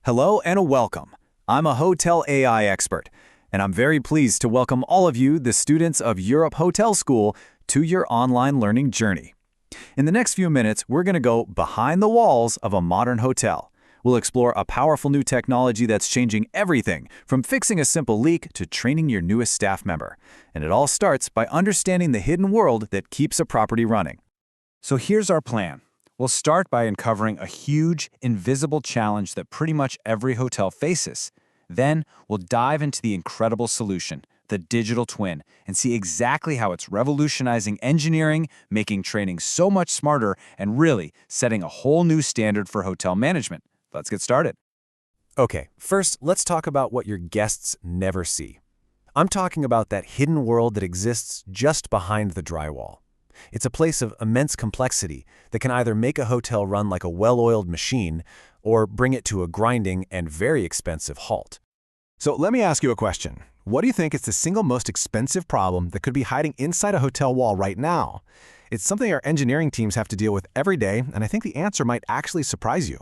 Hello and welcome. I'm a hotel AI expert, and I'm very pleased to welcome all of you, the students of Europe Hotel School, to your online learning journey. In the next few minutes, we're going to go behind the walls of a modern hotel. We'll explore a powerful new technology that's changing everything, from fixing a simple leak to training your newest staff member. And it all starts by understanding the hidden world that keeps a property running. So here's our plan. We'll start by uncovering a huge, invisible challenge that pretty much every hotel faces. Then, we'll dive into the incredible solution, the digital twin, and see exactly how it's revolutionizing engineering, making training so much smarter, and really setting a whole new standard for hotel management. Let's get started. Okay, first, let's talk about what your guests never see. I'm talking about that hidden world that exists just behind the drywall. It's a place of immense complexity that can either make a hotel run like a well-oiled machine or bring it to a grinding and very expensive halt. So let me ask you a question. What do you think is the single most expensive problem that could be hiding inside a hotel wall right now? It's something our engineering teams have to deal with every day, and I think the answer might actually surprise you.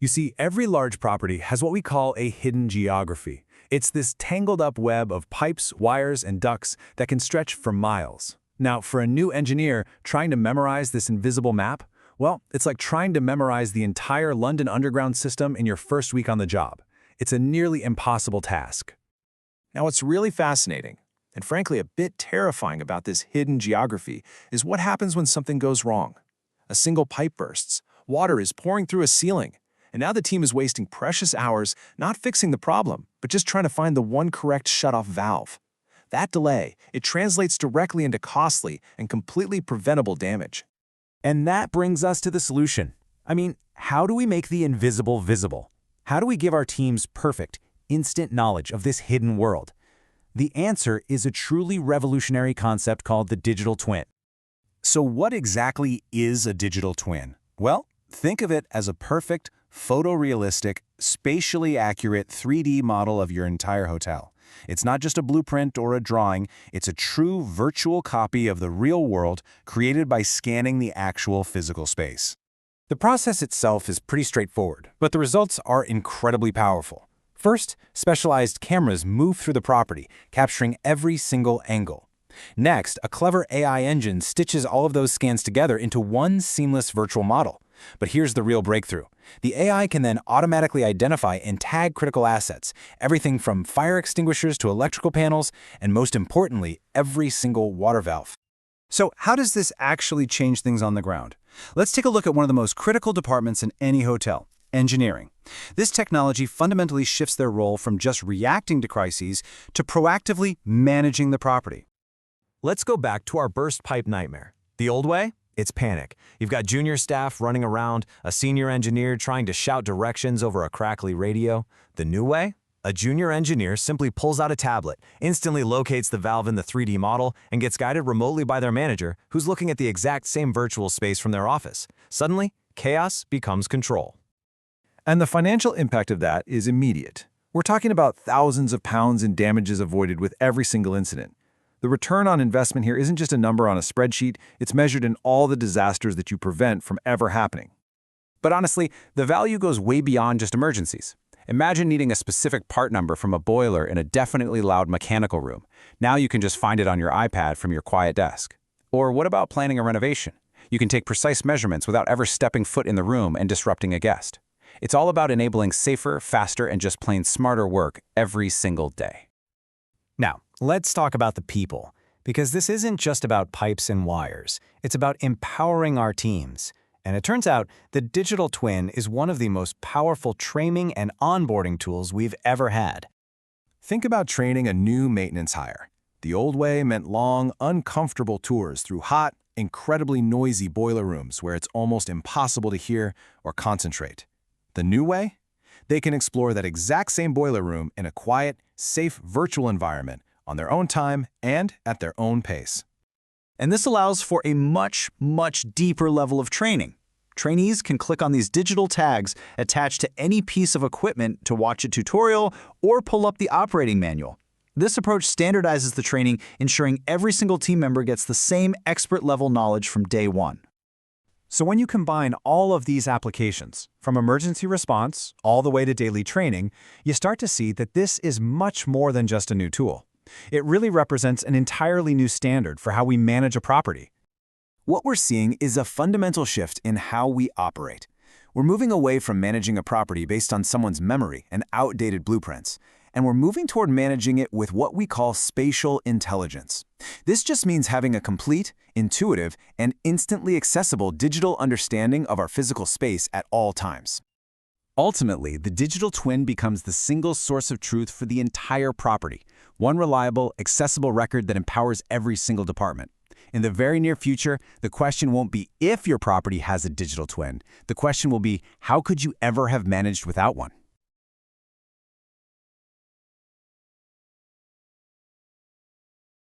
You see, every large property has what we call a hidden geography. It's this tangled up web of pipes, wires, and ducts that can stretch for miles. Now, for a new engineer trying to memorize this invisible map, well, it's like trying to memorize the entire London Underground system in your first week on the job. It's a nearly impossible task. Now, what's really fascinating, and frankly a bit terrifying about this hidden geography, is what happens when something goes wrong. A single pipe bursts, water is pouring through a ceiling, and now the team is wasting precious hours not fixing the problem, but just trying to find the one correct shutoff valve. That delay, it translates directly into costly and completely preventable damage. And that brings us to the solution. I mean, how do we make the invisible visible? How do we give our teams perfect, instant knowledge of this hidden world? The answer is a truly revolutionary concept called the digital twin. So what exactly is a digital twin? Well, think of it as a perfect, photorealistic, spatially accurate 3D model of your entire hotel. It's not just a blueprint or a drawing, it's a true virtual copy of the real world created by scanning the actual physical space. The process itself is pretty straightforward, but the results are incredibly powerful. First, specialized cameras move through the property, capturing every single angle. Next, a clever AI engine stitches all of those scans together into one seamless virtual model. But here's the real breakthrough. The AI can then automatically identify and tag critical assets, everything from fire extinguishers to electrical panels, and most importantly, every single water valve. So how does this actually change things on the ground? Let's take a look at one of the most critical departments in any hotel, engineering. This technology fundamentally shifts their role from just reacting to crises to proactively managing the property. Let's go back to our burst pipe nightmare. The old way? It's panic. You've got junior staff running around, a senior engineer trying to shout directions over a crackly radio. The new way? A junior engineer simply pulls out a tablet, instantly locates the valve in the 3D model, and gets guided remotely by their manager, who's looking at the exact same virtual space from their office. Suddenly, chaos becomes control. And the financial impact of that is immediate. We're talking about thousands of pounds in damages avoided with every single incident. The return on investment here isn't just a number on a spreadsheet, it's measured in all the disasters that you prevent from ever happening. But honestly, the value goes way beyond just emergencies. Imagine needing a specific part number from a boiler in a definitely loud mechanical room. Now you can just find it on your iPad from your quiet desk. Or what about planning a renovation? You can take precise measurements without ever stepping foot in the room and disrupting a guest. It's all about enabling safer, faster, and just plain smarter work every single day. Now, let's talk about the people, because this isn't just about pipes and wires. It's about empowering our teams. And it turns out the digital twin is one of the most powerful training and onboarding tools we've ever had. Think about training a new maintenance hire. The old way meant long, uncomfortable tours through hot, incredibly noisy boiler rooms where it's almost impossible to hear or concentrate. The new way? They can explore that exact same boiler room in a quiet, safe virtual environment on their own time and at their own pace. And this allows for a much, much deeper level of training. Trainees can click on these digital tags attached to any piece of equipment to watch a tutorial or pull up the operating manual. This approach standardizes the training, ensuring every single team member gets the same expert-level knowledge from day one. So when you combine all of these applications, from emergency response all the way to daily training, you start to see that this is much more than just a new tool. It really represents an entirely new standard for how we manage a property. What we're seeing is a fundamental shift in how we operate. We're moving away from managing a property based on someone's memory and outdated blueprints, and we're moving toward managing it with what we call spatial intelligence. This just means having a complete, intuitive, and instantly accessible digital understanding of our physical space at all times. Ultimately, the digital twin becomes the single source of truth for the entire property, one reliable, accessible record that empowers every single department. In the very near future, the question won't be if your property has a digital twin. The question will be, how could you ever have managed without one?